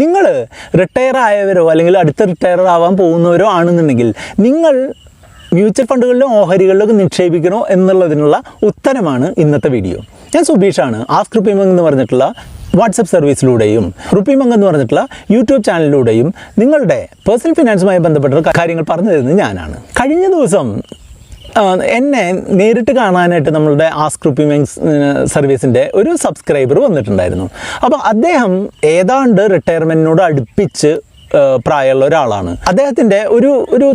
നിങ്ങൾ റിട്ടയർ ആയവരോ അല്ലെങ്കിൽ അടുത്ത റിട്ടയർ ആവാൻ പോകുന്നവരോ ആണെന്നുണ്ടെങ്കിൽ നിങ്ങൾ മ്യൂച്വൽ ഫണ്ടുകളിലും ഓഹരികളിലൊക്കെ നിക്ഷേപിക്കണോ എന്നുള്ളതിനുള്ള ഉത്തരമാണ് ഇന്നത്തെ വീഡിയോ. ഞാൻ സുബീഷാണ്. ആസ്ക് RupeeMonk എന്ന് പറഞ്ഞിട്ടുള്ള വാട്സപ്പ് സർവീസിലൂടെയും RupeeMonk എന്ന് പറഞ്ഞിട്ടുള്ള യൂട്യൂബ് ചാനലിലൂടെയും നിങ്ങളുടെ പേഴ്സണൽ ഫിനാൻസുമായി ബന്ധപ്പെട്ട കാര്യങ്ങൾ പറഞ്ഞു തരുന്നത് ഞാനാണ്. കഴിഞ്ഞ ദിവസം എന്നെ നേരിട്ട് കാണാനായിട്ട് നമ്മളുടെ ആസ്ക് RupeeMonk സർവീസിൻ്റെ ഒരു സബ്സ്ക്രൈബർ വന്നിട്ടുണ്ടായിരുന്നു. അപ്പോൾ അദ്ദേഹം ഏതാണ്ട് റിട്ടയർമെൻറ്റിനോട് അടുപ്പിച്ച് പ്രായമുള്ള ഒരാളാണ്. അദ്ദേഹത്തിൻ്റെ ഒരു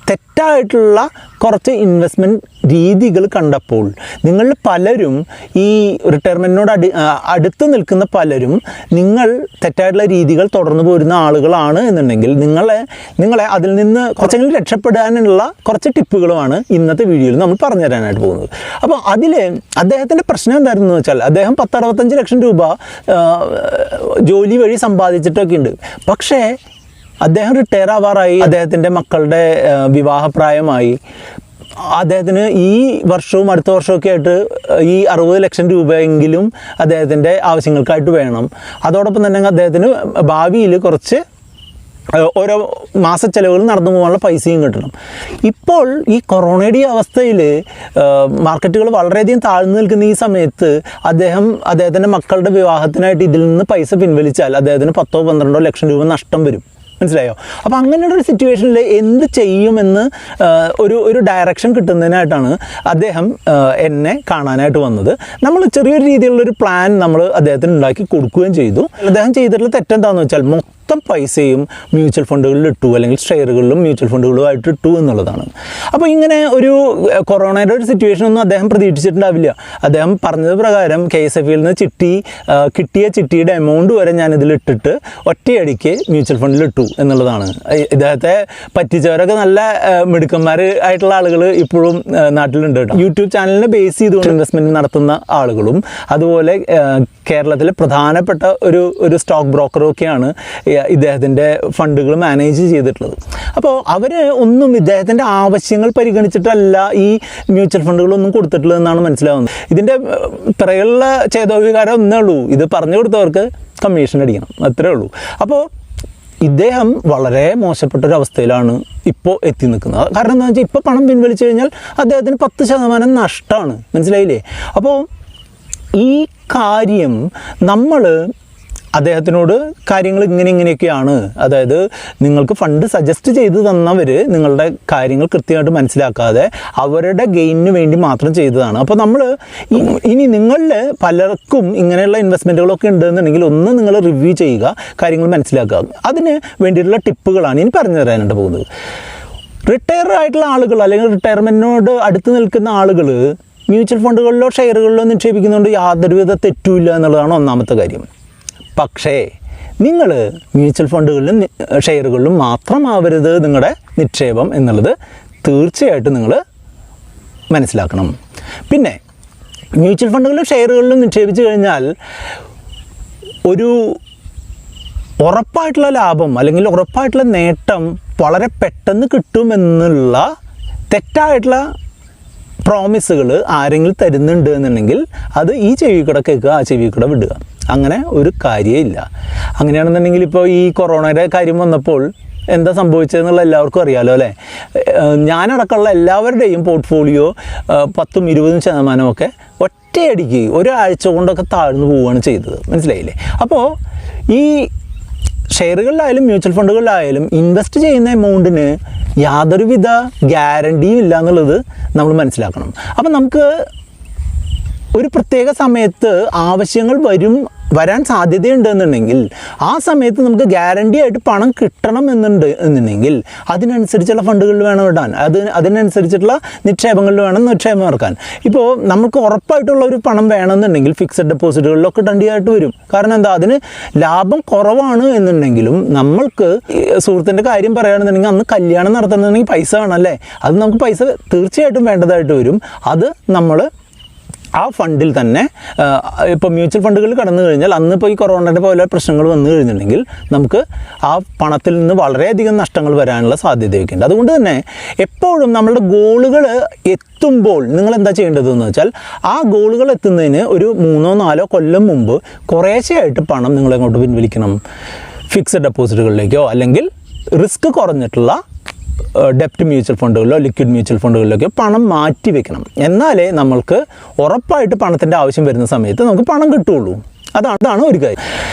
തെറ്റായിട്ടുള്ള കുറച്ച് ഇൻവെസ്റ്റ്മെൻറ്റ് രീതികൾ കണ്ടപ്പോൾ നിങ്ങൾ പലരും ഈ റിട്ടയർമെൻറ്റിനോട് അടുത്ത് നിൽക്കുന്ന പലരും നിങ്ങൾ തെറ്റായിട്ടുള്ള രീതികൾ തുടർന്നു പോരുന്ന ആളുകളാണ് എന്നുണ്ടെങ്കിൽ നിങ്ങളെ അതിൽ നിന്ന് കുറച്ചെങ്കിലും രക്ഷപ്പെടാനുള്ള കുറച്ച് ടിപ്പുകളുമാണ് ഇന്നത്തെ വീഡിയോയിൽ നമ്മൾ പറഞ്ഞു തരാനായിട്ട് പോകുന്നത്. അപ്പോൾ അതിൽ അദ്ദേഹത്തിൻ്റെ പ്രശ്നം എന്തായിരുന്നു എന്ന് വെച്ചാൽ അദ്ദേഹം 10-65 ലക്ഷം രൂപ ജോലി വഴി സമ്പാദിച്ചിട്ടൊക്കെ ഉണ്ട്. പക്ഷേ അദ്ദേഹം റിട്ടയർ ആവാറായി, അദ്ദേഹത്തിൻ്റെ മക്കളുടെ വിവാഹപ്രായമായി, അദ്ദേഹത്തിന് ഈ വർഷവും അടുത്ത വർഷമൊക്കെ ആയിട്ട് ഈ 60 ലക്ഷം രൂപയെങ്കിലും അദ്ദേഹത്തിൻ്റെ ആവശ്യങ്ങൾക്കായിട്ട് വേണം. അതോടൊപ്പം തന്നെ അദ്ദേഹത്തിന് ഭാവിയിൽ കുറച്ച് ഓരോ മാസ ചെലവുകൾ നടന്നു പോകാനുള്ള പൈസയും കിട്ടണം. ഇപ്പോൾ ഈ കൊറോണയുടെ അവസ്ഥയിൽ മാർക്കറ്റുകൾ വളരെയധികം താഴ്ന്നു നിൽക്കുന്ന ഈ സമയത്ത് അദ്ദേഹത്തിൻ്റെ മക്കളുടെ വിവാഹത്തിനായിട്ട് ഇതിൽ നിന്ന് പൈസ പിൻവലിച്ചാൽ അദ്ദേഹത്തിന് 10-12 ലക്ഷം രൂപ നഷ്ടം വരും. മനസ്സിലായോ? അപ്പോൾ അങ്ങനെയുള്ളൊരു സിറ്റുവേഷനിൽ എന്ത് ചെയ്യുമെന്ന് ഒരു ഡയറക്ഷൻ കിട്ടുന്നതിനായിട്ടാണ് അദ്ദേഹം എന്നെ കാണാനായിട്ട് വന്നത്. നമ്മൾ ചെറിയൊരു രീതിയിലുള്ളൊരു പ്ലാൻ നമ്മൾ അദ്ദേഹത്തിന് ഉണ്ടാക്കി കൊടുക്കുകയും ചെയ്തു. അദ്ദേഹം ചെയ്തിട്ടുള്ള തെറ്റെന്താണെന്ന് വെച്ചാൽ മൊത്തം പൈസയും മ്യൂച്വൽ ഫണ്ടുകളിൽ ഇട്ടു, അല്ലെങ്കിൽ ഷെയറുകളിലും മ്യൂച്വൽ ഫണ്ടുകളുമായിട്ട് ഇട്ടു എന്നുള്ളതാണ്. അപ്പോൾ ഇങ്ങനെ ഒരു കൊറോണയുടെ ഒരു സിറ്റുവേഷനൊന്നും അദ്ദേഹം പ്രതീക്ഷിച്ചിട്ടുണ്ടാവില്ല. അദ്ദേഹം പറഞ്ഞത് പ്രകാരം KSFയിൽ നിന്ന് കിട്ടിയ ചിട്ടിയുടെ എമൗണ്ട് വരെ ഞാനിതിൽ ഇട്ടിട്ട് ഒറ്റയടിക്ക് മ്യൂച്വൽ ഫണ്ടിൽ ഇട്ടു എന്നുള്ളതാണ്. ഇദ്ദേഹത്തെ പറ്റിച്ചവരൊക്കെ നല്ല മിടുക്കന്മാർ ആയിട്ടുള്ള ആളുകൾ ഇപ്പോഴും നാട്ടിലുണ്ട് കേട്ടോ. യൂട്യൂബ് ചാനലിനെ ബേസ് ചെയ്തുകൊണ്ട് ഇൻവെസ്റ്റ്മെൻറ്റ് നടത്തുന്ന ആളുകളും അതുപോലെ കേരളത്തിലെ പ്രധാനപ്പെട്ട ഒരു സ്റ്റോക്ക് ബ്രോക്കറൊക്കെയാണ് ഇദ്ദേഹത്തിൻ്റെ ഫണ്ടുകൾ മാനേജ് ചെയ്തിട്ടുള്ളത്. അപ്പോൾ അവർ ഒന്നും ഇദ്ദേഹത്തിൻ്റെ ആവശ്യങ്ങൾ പരിഗണിച്ചിട്ടല്ല ഈ മ്യൂച്വൽ ഫണ്ടുകളൊന്നും കൊടുത്തിട്ടുള്ളതെന്നാണ് മനസ്സിലാവുന്നത്. ഇതിൻ്റെ പിറകുള്ള ചേതോവികാരം ഒന്നേ ഉള്ളൂ, ഇത് പറഞ്ഞു കൊടുത്തവർക്ക് കമ്മീഷൻ അടിക്കണം, അത്രേ ഉള്ളൂ. അപ്പോൾ ഇദ്ദേഹം വളരെ മോശപ്പെട്ടൊരവസ്ഥയിലാണ് ഇപ്പോൾ എത്തി നിൽക്കുന്നത്. കാരണം എന്താണെന്ന് വെച്ചാൽ ഇപ്പോൾ പണം പിൻവലിച്ചു കഴിഞ്ഞാൽ അദ്ദേഹത്തിന് 10% നഷ്ടമാണ്. മനസ്സിലായില്ലേ? അപ്പോൾ ഈ കാര്യം നമ്മൾ അദ്ദേഹത്തിനോട് കാര്യങ്ങൾ ഇങ്ങനെയൊക്കെയാണ്, അതായത് നിങ്ങൾക്ക് ഫണ്ട് സജസ്റ്റ് ചെയ്ത് തന്നവർ നിങ്ങളുടെ കാര്യങ്ങൾ കൃത്യമായിട്ട് മനസ്സിലാക്കാതെ അവരുടെ ഗെയിനിന് വേണ്ടി മാത്രം ചെയ്തതാണ്. അപ്പോൾ നമ്മൾ ഇനി നിങ്ങളിൽ പലർക്കും ഇങ്ങനെയുള്ള ഇൻവെസ്റ്റ്മെൻറ്റുകളൊക്കെ ഉണ്ടെന്നുണ്ടെങ്കിൽ ഒന്ന് നിങ്ങൾ റിവ്യൂ ചെയ്യുക, കാര്യങ്ങൾ മനസ്സിലാക്കുക. അതിന് വേണ്ടിയിട്ടുള്ള ടിപ്പുകളാണ് ഇനി പറഞ്ഞു തരാനായിട്ട് പോകുന്നത്. റിട്ടയർ ആയിട്ടുള്ള ആളുകൾ അല്ലെങ്കിൽ റിട്ടയർമെൻറ്റിനോട് അടുത്ത് നിൽക്കുന്ന ആളുകൾ മ്യൂച്വൽ ഫണ്ടുകളിലോ ഷെയറുകളിലോ നിക്ഷേപിക്കുന്നതുകൊണ്ട് യാതൊരുവിധ തെറ്റുമില്ല എന്നുള്ളതാണ് ഒന്നാമത്തെ കാര്യം. പക്ഷേ നിങ്ങൾ മ്യൂച്വൽ ഫണ്ടുകളിലും ഷെയറുകളിലും മാത്രമാവരുത് നിങ്ങളുടെ നിക്ഷേപം എന്നുള്ളത് തീർച്ചയായിട്ടും നിങ്ങൾ മനസ്സിലാക്കണം. പിന്നെ മ്യൂച്വൽ ഫണ്ടുകളിലും ഷെയറുകളിലും നിക്ഷേപിച്ചു കഴിഞ്ഞാൽ ഒരു ഉറപ്പായിട്ടുള്ള ലാഭം അല്ലെങ്കിൽ ഉറപ്പായിട്ടുള്ള നേട്ടം വളരെ പെട്ടെന്ന് കിട്ടുമെന്നുള്ള തെറ്റായിട്ടുള്ള പ്രോമിസുകൾ ആരെങ്കിലും തരുന്നുണ്ട് എന്നുണ്ടെങ്കിൽ അത് ഈ ചെവി കൂടെ കേൾക്കുക, ആ ചെവി കൂടെ വിടുക. അങ്ങനെ ഒരു കാര്യമില്ല. അങ്ങനെയാണെന്നുണ്ടെങ്കിൽ ഇപ്പോൾ ഈ കൊറോണയുടെ കാര്യം വന്നപ്പോൾ എന്താ സംഭവിച്ചതെന്നുള്ള എല്ലാവർക്കും അറിയാമല്ലോ അല്ലേ? ഞാനടക്കമുള്ള എല്ലാവരുടെയും പോർട്ട്ഫോളിയോ 10-20% ഒറ്റയടിക്ക് ഒരാഴ്ച കൊണ്ടൊക്കെ താഴ്ന്നു പോവുകയാണ് ചെയ്തത്. മനസ്സിലായില്ലേ? അപ്പോൾ ഈ ഷെയറുകളിലായാലും മ്യൂച്വൽ ഫണ്ടുകളിലായാലും ഇൻവെസ്റ്റ് ചെയ്യുന്ന എമൗണ്ടിന് യാതൊരുവിധ ഗ്യാരണ്ടിയും ഇല്ല എന്നുള്ളത് നമ്മൾ മനസ്സിലാക്കണം. അപ്പം നമുക്ക് ഒരു പ്രത്യേക സമയത്ത് ആവശ്യങ്ങൾ വരാൻ സാധ്യതയുണ്ടെന്നുണ്ടെങ്കിൽ ആ സമയത്ത് നമുക്ക് ഗ്യാരണ്ടി ആയിട്ട് പണം കിട്ടണം എന്നുണ്ടെങ്കിൽ അതിനനുസരിച്ചുള്ള ഫണ്ടുകളിൽ വേണം ഇടാൻ, അതിനനുസരിച്ചിട്ടുള്ള നിക്ഷേപങ്ങളിൽ വേണം നിക്ഷേപം ഇറക്കാൻ. ഇപ്പോൾ നമുക്ക് ഉറപ്പായിട്ടുള്ള ഒരു പണം വേണമെന്നുണ്ടെങ്കിൽ ഫിക്സഡ് ഡെപ്പോസിറ്റുകളിലൊക്കെ ഇടേണ്ടതായിട്ട് വരും. കാരണം എന്താ, അതിന് ലാഭം കുറവാണ് എന്നുണ്ടെങ്കിലും നമ്മൾക്ക് സുഹൃത്തിൻ്റെ കാര്യം പറയുകയാണെന്നുണ്ടെങ്കിൽ അന്ന് കല്യാണം നടത്തണമെന്നുണ്ടെങ്കിൽ പൈസ വേണം അല്ലേ? അത് നമുക്ക് പൈസ തീർച്ചയായിട്ടും വേണ്ടതായിട്ട് വരും. അത് നമ്മൾ ആ ഫണ്ടിൽ തന്നെ ഇപ്പോൾ മ്യൂച്വൽ ഫണ്ടുകൾ കടന്നു കഴിഞ്ഞാൽ അന്നിപ്പോൾ ഈ കൊറോണയുടെ പോലെ പ്രശ്നങ്ങൾ വന്നു കഴിഞ്ഞിട്ടുണ്ടെങ്കിൽ നമുക്ക് ആ പണത്തിൽ നിന്ന് വളരെയധികം നഷ്ടങ്ങൾ വരാനുള്ള സാധ്യതയൊക്കെ ഉണ്ട്. അതുകൊണ്ട് തന്നെ എപ്പോഴും നമ്മളുടെ ഗോളുകൾ എത്തുമ്പോൾ നിങ്ങൾ എന്താ ചെയ്യേണ്ടതെന്ന് വെച്ചാൽ ആ ഗോളുകൾ എത്തുന്നതിന് ഒരു 3-4 കൊല്ലം മുമ്പ് കുറേശ്ശെയായിട്ട് പണം നിങ്ങളെങ്ങോട്ട് പിൻവലിക്കണം. ഫിക്സഡ് ഡെപ്പോസിറ്റുകളിലേക്കോ അല്ലെങ്കിൽ റിസ്ക് കുറഞ്ഞിട്ടുള്ള ഡെപ്റ്റ് മ്യൂച്വൽ ഫണ്ടുകളിലോ ലിക്വിഡ് മ്യൂച്വൽ ഫണ്ടുകളിലൊക്കെ പണം മാറ്റി വെക്കണം. എന്നാലേ നമ്മൾക്ക് ഉറപ്പായിട്ട് പണത്തിൻ്റെ ആവശ്യം വരുന്ന സമയത്ത് നമുക്ക് പണം കിട്ടുകയുള്ളൂ. അതാണ് ഒരു കാര്യം.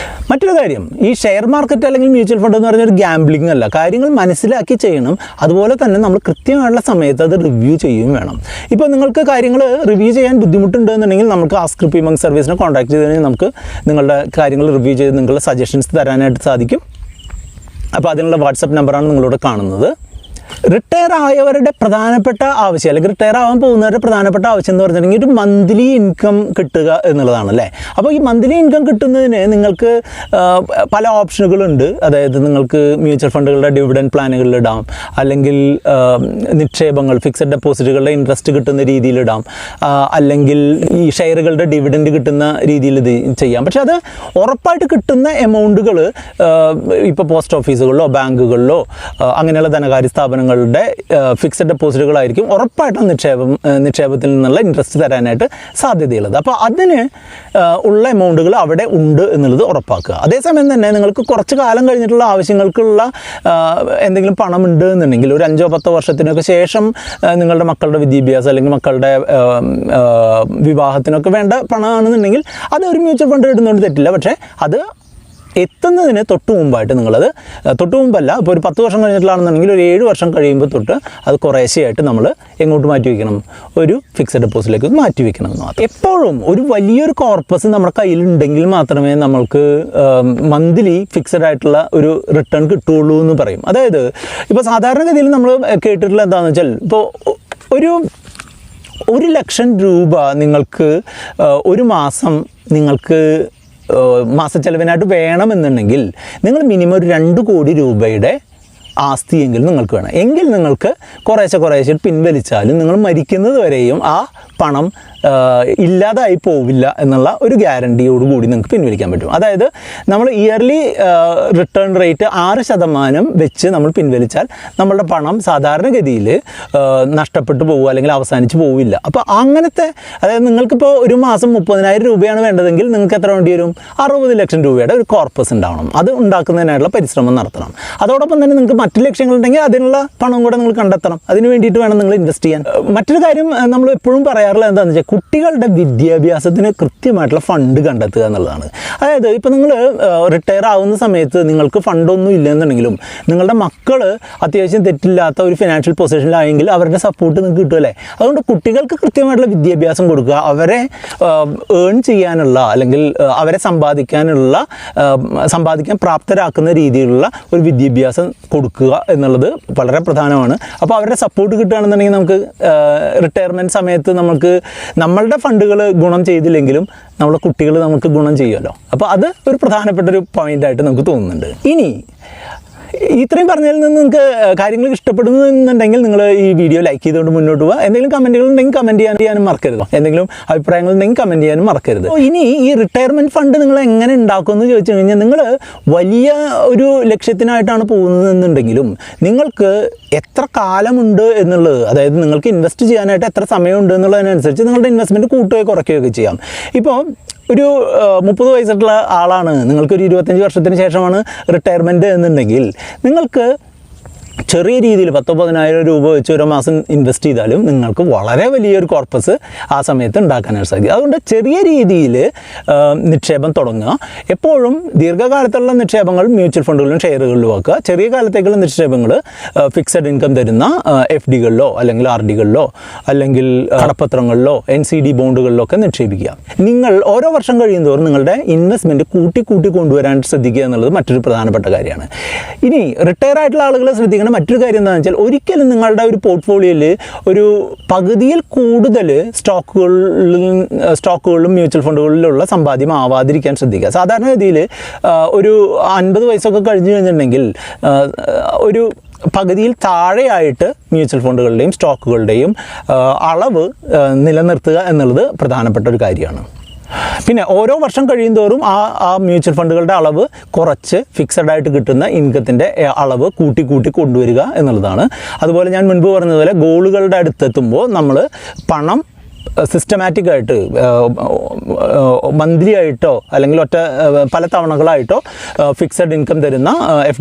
മറ്റൊരു കാര്യം, ഈ ഷെയർ മാർക്കറ്റ് അല്ലെങ്കിൽ മ്യൂച്വൽ ഫണ്ട് എന്ന് പറഞ്ഞൊരു ഗാംബ്ലിംഗ് അല്ല. കാര്യങ്ങൾ മനസ്സിലാക്കി ചെയ്യണം. അതുപോലെ തന്നെ നമ്മൾ കൃത്യമായുള്ള സമയത്ത് അത് റിവ്യൂ ചെയ്യുകയും വേണം. ഇപ്പോൾ നിങ്ങൾക്ക് കാര്യങ്ങൾ റിവ്യൂ ചെയ്യാൻ ബുദ്ധിമുട്ടുണ്ടെന്നുണ്ടെങ്കിൽ നമുക്ക് ആസ്ക് RupeeMonk സർവീസിനെ കോൺടാക്ട് ചെയ്ത് കഴിഞ്ഞാൽ നമുക്ക് നിങ്ങളുടെ കാര്യങ്ങൾ റിവ്യൂ ചെയ്ത് നിങ്ങളുടെ സജഷൻസ് തരാനായിട്ട് സാധിക്കും. അപ്പോൾ അതിനുള്ള വാട്സപ്പ് നമ്പറാണ് നിങ്ങളോട് കാണുന്നത്. റിട്ടയർ ആയവരുടെ പ്രധാനപ്പെട്ട ആവശ്യം അല്ലെങ്കിൽ റിട്ടയർ ആവാൻ പോകുന്നവരുടെ പ്രധാനപ്പെട്ട ആവശ്യം എന്ന് പറഞ്ഞിട്ടുണ്ടെങ്കിൽ ഒരു മന്ത്ലി ഇൻകം കിട്ടുക എന്നുള്ളതാണ് അല്ലേ. അപ്പോൾ ഈ മന്ത്ലി ഇൻകം കിട്ടുന്നതിന് നിങ്ങൾക്ക് പല ഓപ്ഷനുകളുണ്ട്. അതായത് നിങ്ങൾക്ക് മ്യൂച്വൽ ഫണ്ടുകളുടെ ഡിവിഡൻഡ് പ്ലാനുകളിലിടാം, അല്ലെങ്കിൽ നിക്ഷേപങ്ങൾ ഫിക്സഡ് ഡെപ്പോസിറ്റുകളുടെ ഇൻട്രസ്റ്റ് കിട്ടുന്ന രീതിയിലിടാം, അല്ലെങ്കിൽ ഈ ഷെയറുകളുടെ ഡിവിഡൻഡ് കിട്ടുന്ന രീതിയിൽ ഇത് ചെയ്യാം. പക്ഷേ അത് ഉറപ്പായിട്ട് കിട്ടുന്ന എമൗണ്ടുകൾ ഇപ്പോൾ പോസ്റ്റ് ഓഫീസുകളിലോ ബാങ്കുകളിലോ അങ്ങനെയുള്ള ധനകാര്യ സ്ഥാപനങ്ങളുടെ ഫിക്സഡ് ഡെപ്പോസിറ്റുകളായിരിക്കും ഉറപ്പായിട്ടും നിക്ഷേപത്തിൽ നിന്നുള്ള ഇൻട്രസ്റ്റ് തരാനായിട്ട് സാധ്യതയുള്ളത്. അപ്പോൾ അതിന് ഉള്ള എമൗണ്ടുകൾ അവിടെ ഉണ്ട് എന്നുള്ളത് ഉറപ്പാക്കുക. അതേസമയം തന്നെ നിങ്ങൾക്ക് കുറച്ച് കാലം കഴിഞ്ഞിട്ടുള്ള ആവശ്യങ്ങൾക്കുള്ള എന്തെങ്കിലും പണം ഉണ്ട് എന്നുണ്ടെങ്കിൽ ഒരു 5-10 വർഷത്തിനൊക്കെ ശേഷം നിങ്ങളുടെ മക്കളുടെ വിദ്യാഭ്യാസം അല്ലെങ്കിൽ മക്കളുടെ വിവാഹത്തിനൊക്കെ വേണ്ട പണമാണെന്നുണ്ടെങ്കിൽ അത് ഒരു മ്യൂച്വൽ ഫണ്ട് ഇടുന്നതുകൊണ്ട് തെറ്റില്ല. പക്ഷേ അത് എത്തുന്നതിന് തൊട്ട് മുമ്പായിട്ട് നിങ്ങളത് തൊട്ട് മുമ്പല്ല, ഇപ്പോൾ ഒരു 10 വർഷം കഴിഞ്ഞിട്ടുള്ളതാണെന്നുണ്ടെങ്കിൽ ഒരു 7 വർഷം കഴിയുമ്പോൾ തൊട്ട് അത് കുറേശ്ശെയായിട്ട് നമ്മൾ എങ്ങോട്ട് മാറ്റി വയ്ക്കണം, ഒരു ഫിക്സഡ് ഡെപ്പോസിറ്റിലേക്ക് മാറ്റി വയ്ക്കണം എന്ന് മാത്രം. എപ്പോഴും ഒരു വലിയൊരു കോർപ്പസ് നമ്മുടെ കയ്യിലുണ്ടെങ്കിൽ മാത്രമേ നമ്മൾക്ക് മന്ത്ലി ഫിക്സഡ് ആയിട്ടുള്ള ഒരു റിട്ടേൺ കിട്ടുകയുള്ളൂ എന്ന് പറയും. അതായത് ഇപ്പോൾ സാധാരണഗതിയിൽ നമ്മൾ കേട്ടിട്ടുള്ള എന്താണെന്ന് വെച്ചാൽ, ഇപ്പോൾ ഒരു 1 ലക്ഷം രൂപ നിങ്ങൾക്ക് ഒരു മാസം നിങ്ങൾക്ക് മാസച്ചെലവിനായിട്ട് വേണമെന്നുണ്ടെങ്കിൽ നിങ്ങൾ മിനിമം ഒരു 2 കോടി രൂപയുടെ ആസ്തിയെങ്കിലും നിങ്ങൾക്ക് വേണം. എങ്കിൽ നിങ്ങൾക്ക് കുറേശ്ശെ പിൻവലിച്ചാലും നിങ്ങൾ മരിക്കുന്നത് വരെയും ആ പണം ഇല്ലാതായി പോവില്ല എന്നുള്ള ഒരു ഗ്യാരണ്ടിയോടുകൂടി നിങ്ങൾക്ക് പിൻവലിക്കാൻ പറ്റും. അതായത് നമ്മൾ ഇയർലി റിട്ടേൺ റേറ്റ് 6% വെച്ച് നമ്മൾ പിൻവലിച്ചാൽ നമ്മളുടെ പണം സാധാരണഗതിയിൽ നഷ്ടപ്പെട്ടു പോകുക അല്ലെങ്കിൽ അവസാനിച്ച് പോവില്ല. അപ്പോൾ അങ്ങനത്തെ, അതായത് നിങ്ങൾക്കിപ്പോൾ ഒരു മാസം 30,000 രൂപയാണ് വേണ്ടതെങ്കിൽ നിങ്ങൾക്ക് എത്ര വേണ്ടി വരും? 60 ലക്ഷം രൂപയുടെ ഒരു കോർപ്പസ് ഉണ്ടാവണം. അത് ഉണ്ടാക്കുന്നതിനായിട്ടുള്ള പരിശ്രമം നടത്തണം. അതോടൊപ്പം തന്നെ നിങ്ങൾക്ക് മറ്റു ലക്ഷ്യങ്ങളുണ്ടെങ്കിൽ അതിനുള്ള പണം കൂടെ നിങ്ങൾ കണ്ടെത്തണം. അതിന് വേണ്ടിയിട്ട് വേണം നിങ്ങൾ ഇൻവെസ്റ്റ് ചെയ്യാൻ. മറ്റൊരു കാര്യം നമ്മൾ എപ്പോഴും പറയാറുള്ളത് എന്താണെന്ന് വെച്ചാൽ, കുട്ടികളുടെ വിദ്യാഭ്യാസത്തിന് കൃത്യമായിട്ടുള്ള ഫണ്ട് കണ്ടെത്തുക എന്നുള്ളതാണ്. അതായത് ഇപ്പോൾ നിങ്ങൾ റിട്ടയർ ആവുന്ന സമയത്ത് നിങ്ങൾക്ക് ഫണ്ടൊന്നും ഇല്ലെന്നുണ്ടെങ്കിലും നിങ്ങളുടെ മക്കൾ അത്യാവശ്യം തെറ്റില്ലാത്ത ഒരു ഫിനാൻഷ്യൽ പൊസിഷനിലായെങ്കിൽ അവരുടെ സപ്പോർട്ട് നിങ്ങൾക്ക് കിട്ടുമല്ലേ. അതുകൊണ്ട് കുട്ടികൾക്ക് കൃത്യമായിട്ടുള്ള വിദ്യാഭ്യാസം കൊടുക്കുക, അവരെ ഏൺ ചെയ്യാനുള്ള അല്ലെങ്കിൽ അവരെ സമ്പാദിക്കാൻ പ്രാപ്തരാക്കുന്ന രീതിയിലുള്ള ഒരു വിദ്യാഭ്യാസം കൊടുക്കുക എന്നുള്ളത് വളരെ പ്രധാനമാണ്. അപ്പോൾ അവരുടെ സപ്പോർട്ട് കിട്ടുകയാണെന്നുണ്ടെങ്കിൽ നമുക്ക് റിട്ടയർമെൻറ്റ് സമയത്ത് നമ്മളുടെ ഫണ്ടുകൾ ഗുണം ചെയ്തില്ലെങ്കിലും നമ്മുടെ കുട്ടികൾ നമുക്ക് ഗുണം ചെയ്യുമല്ലോ. അപ്പോൾ അത് ഒരു പ്രധാനപ്പെട്ട ഒരു പോയിൻ്റായിട്ട് നമുക്ക് തോന്നുന്നുണ്ട്. ഇനി ഇത്രയും പറഞ്ഞതിൽ നിന്ന് നിങ്ങൾക്ക് കാര്യങ്ങൾ ഇഷ്ടപ്പെടുന്നുണ്ടെങ്കിൽ നിങ്ങൾ ഈ വീഡിയോ ലൈക്ക് ചെയ്തുകൊണ്ട് മുന്നോട്ട് പോവുക. എന്തെങ്കിലും കമൻറ്റുകൾ ഉണ്ടെങ്കിൽ കമൻറ്റ് ചെയ്യാനും മറക്കരുത്. എന്തെങ്കിലും അഭിപ്രായങ്ങൾ ഉണ്ടെങ്കിൽ കമൻറ്റ് ചെയ്യാനും മറക്കരുത്. ഇനി ഈ റിട്ടയർമെൻറ്റ് ഫണ്ട് നിങ്ങൾ എങ്ങനെ ഉണ്ടാക്കുമെന്ന് ചോദിച്ചു കഴിഞ്ഞാൽ, നിങ്ങൾ വലിയ ഒരു ലക്ഷ്യത്തിനായിട്ടാണ് പോകുന്നതെന്നുണ്ടെങ്കിലും നിങ്ങൾക്ക് എത്ര കാലമുണ്ട് എന്നുള്ളത്, അതായത് നിങ്ങൾക്ക് ഇൻവെസ്റ്റ് ചെയ്യാനായിട്ട് എത്ര സമയമുണ്ട് എന്നുള്ളതിനനുസരിച്ച് നിങ്ങളുടെ ഇൻവെസ്റ്റ്മെൻറ്റ് കൂട്ടുകയോ കുറയ്ക്കുകയൊക്കെ ചെയ്യാം. ഇപ്പോൾ ഒരു 30 വയസ്സുള്ള ആളാണ്, നിങ്ങൾക്കൊരു 25 വർഷത്തിന് ശേഷമാണ് റിട്ടയർമെൻറ്റ് എന്നുണ്ടെങ്കിൽ നിങ്ങൾക്ക് ചെറിയ രീതിയിൽ 10-15,000 രൂപ വെച്ച് ഒരു മാസം ഇൻവെസ്റ്റ് ചെയ്താലും നിങ്ങൾക്ക് വളരെ വലിയൊരു കോർപ്പസ് ആ സമയത്ത് ഉണ്ടാക്കാനായിട്ട് സാധിക്കും. അതുകൊണ്ട് ചെറിയ രീതിയിൽ നിക്ഷേപം തുടങ്ങുക. എപ്പോഴും ദീർഘകാലത്തുള്ള നിക്ഷേപങ്ങൾ മ്യൂച്വൽ ഫണ്ടുകളിലും ഷെയറുകളിലും ആക്കുക. ചെറിയ കാലത്തേക്കുള്ള നിക്ഷേപങ്ങൾ ഫിക്സഡ് ഇൻകം തരുന്ന FDകളിലോ അല്ലെങ്കിൽ RDകളിലോ അല്ലെങ്കിൽ കടപ്പത്രങ്ങളിലോ NCD ബോണ്ടുകളിലോ ഒക്കെ നിക്ഷേപിക്കുക. നിങ്ങൾ ഓരോ വർഷം കഴിയുന്തോറും നിങ്ങളുടെ ഇൻവെസ്റ്റ്മെൻറ്റ് കൂട്ടി കൊണ്ടുവരാനായിട്ട് ശ്രദ്ധിക്കുക എന്നുള്ളത് മറ്റൊരു പ്രധാനപ്പെട്ട കാര്യമാണ്. ഇനി റിട്ടയർ ആയിട്ടുള്ള ആളുകൾ ശ്രദ്ധിക്കണം മറ്റൊരു കാര്യം എന്താണെന്ന് വെച്ചാൽ, ഒരിക്കലും നിങ്ങളുടെ ഒരു പോർട്ട്ഫോളിയോയിൽ ഒരു പകുതിയിൽ കൂടുതൽ സ്റ്റോക്കുകളിലും മ്യൂച്വൽ ഫണ്ടുകളിലുള്ള സമ്പാദ്യം ആവാതിരിക്കാൻ ശ്രദ്ധിക്കുക. സാധാരണഗതിയിൽ ഒരു 50 വയസ്സൊക്കെ കഴിഞ്ഞു കഴിഞ്ഞിട്ടുണ്ടെങ്കിൽ ഒരു പകുതിയിൽ താഴെയായിട്ട് മ്യൂച്വൽ ഫണ്ടുകളുടെയും സ്റ്റോക്കുകളുടെയും അളവ് നിലനിർത്തുക എന്നുള്ളത് പ്രധാനപ്പെട്ട ഒരു കാര്യമാണ്. പിന്നെ ഓരോ വർഷം കഴിയുന്തോറും ആ മ്യൂച്വൽ ഫണ്ടുകളുടെ അളവ് കുറച്ച് ഫിക്സഡ് ആയിട്ട് കിട്ടുന്ന ഇൻകത്തിൻ്റെ അളവ് കൂട്ടി കൊണ്ടുവരിക എന്നുള്ളതാണ്. അതുപോലെ ഞാൻ മുൻപ് പറഞ്ഞതുപോലെ ഗോളുകളുടെ അടുത്തെത്തുമ്പോൾ നമ്മൾ പണം സിസ്റ്റമാറ്റിക് ആയിട്ട് മന്ത്ലി ആയിട്ടോ അല്ലെങ്കിൽ പല തവണകളായിട്ടോ ഫിക്സഡ് ഇൻകം തരുന്ന എഫ്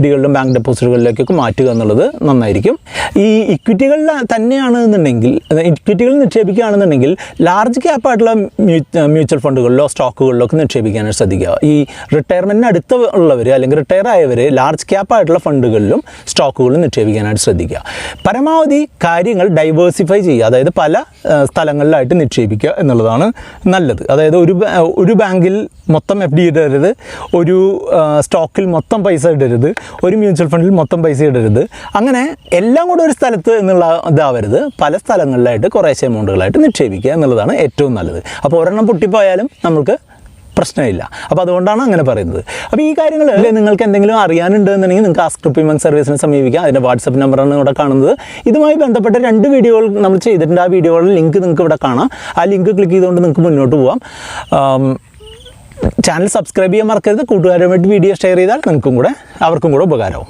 ഡികളിലും ബാങ്ക് ഡെപ്പോസിറ്റുകളിലേക്കൊക്കെ മാറ്റുക എന്നുള്ളത് നന്നായിരിക്കും. ഈ ഇക്വിറ്റികളിൽ തന്നെയാണെന്നുണ്ടെങ്കിൽ ഇക്വിറ്റികളിൽ നിക്ഷേപിക്കുകയാണെന്നുണ്ടെങ്കിൽ ലാർജ് ക്യാപ്പ് ആയിട്ടുള്ള മ്യൂച്വൽ ഫണ്ടുകളിലോ സ്റ്റോക്കുകളിലോ ഒക്കെ നിക്ഷേപിക്കാനായിട്ട് ശ്രദ്ധിക്കുക. ഈ റിട്ടയർമെൻറ്റിന് അടുത്ത് ഉള്ളവർ അല്ലെങ്കിൽ റിട്ടയർ ആയവർ ലാർജ് ക്യാപ്പ് ആയിട്ടുള്ള ഫണ്ടുകളിലും സ്റ്റോക്കുകളിലും നിക്ഷേപിക്കാനായിട്ട് ശ്രദ്ധിക്കുക. പരമാവധി കാര്യങ്ങൾ ഡൈവേഴ്സിഫൈ ചെയ്യുക, അതായത് പല സ്ഥലങ്ങളിലായിട്ട് നിക്ഷേപിക്കുക എന്നുള്ളതാണ് നല്ലത്. അതായത് ഒരു ബാങ്കിൽ മൊത്തം എഫ് ഡി ഇടരുത്, ഒരു സ്റ്റോക്കിൽ മൊത്തം പൈസ ഇടരുത്, ഒരു മ്യൂച്വൽ ഫണ്ടിൽ മൊത്തം പൈസ ഇടരുത്. അങ്ങനെ എല്ലാം കൂടെ ഒരു സ്ഥലത്ത് എന്നുള്ള ഇതാവരുത്. പല സ്ഥലങ്ങളിലായിട്ട് കുറേശ്ശെ എമൗണ്ടുകളായിട്ട് നിക്ഷേപിക്കുക എന്നുള്ളതാണ് ഏറ്റവും നല്ലത്. അപ്പോൾ ഒരെണ്ണം പൊട്ടിപ്പോയാലും നമുക്ക് പ്രശ്നമില്ല. അപ്പോൾ അതുകൊണ്ടാണ് അങ്ങനെ പറയുന്നത്. അപ്പോൾ ഈ കാര്യങ്ങൾ നിങ്ങൾക്ക് എന്തെങ്കിലും അറിയാനുണ്ടെന്നുണ്ടെങ്കിൽ നിങ്ങൾക്ക് ആസ്ക് RupeeMonk സർവീസിനെ സമീപിക്കാം. അതിൻ്റെ വാട്സപ്പ് നമ്പറാണ് ഇവിടെ കാണുന്നത്. ഇതുമായി ബന്ധപ്പെട്ട 2 വീഡിയോകൾ നമ്മൾ ചെയ്തിട്ടുണ്ട്. ആ വീഡിയോകളുടെ ലിങ്ക് നിങ്ങൾക്ക് ഇവിടെ കാണാം. ആ ലിങ്ക് ക്ലിക്ക് ചെയ്തുകൊണ്ട് നിങ്ങൾക്ക് മുന്നോട്ട് പോകാം. ചാനൽ സബ്സ്ക്രൈബ് ചെയ്യാൻ മറക്കരുത്. കൂട്ടുകാരുമായിട്ട് വീഡിയോ ഷെയർ ചെയ്താൽ അവർക്കും കൂടെ ഉപകാരമാവും.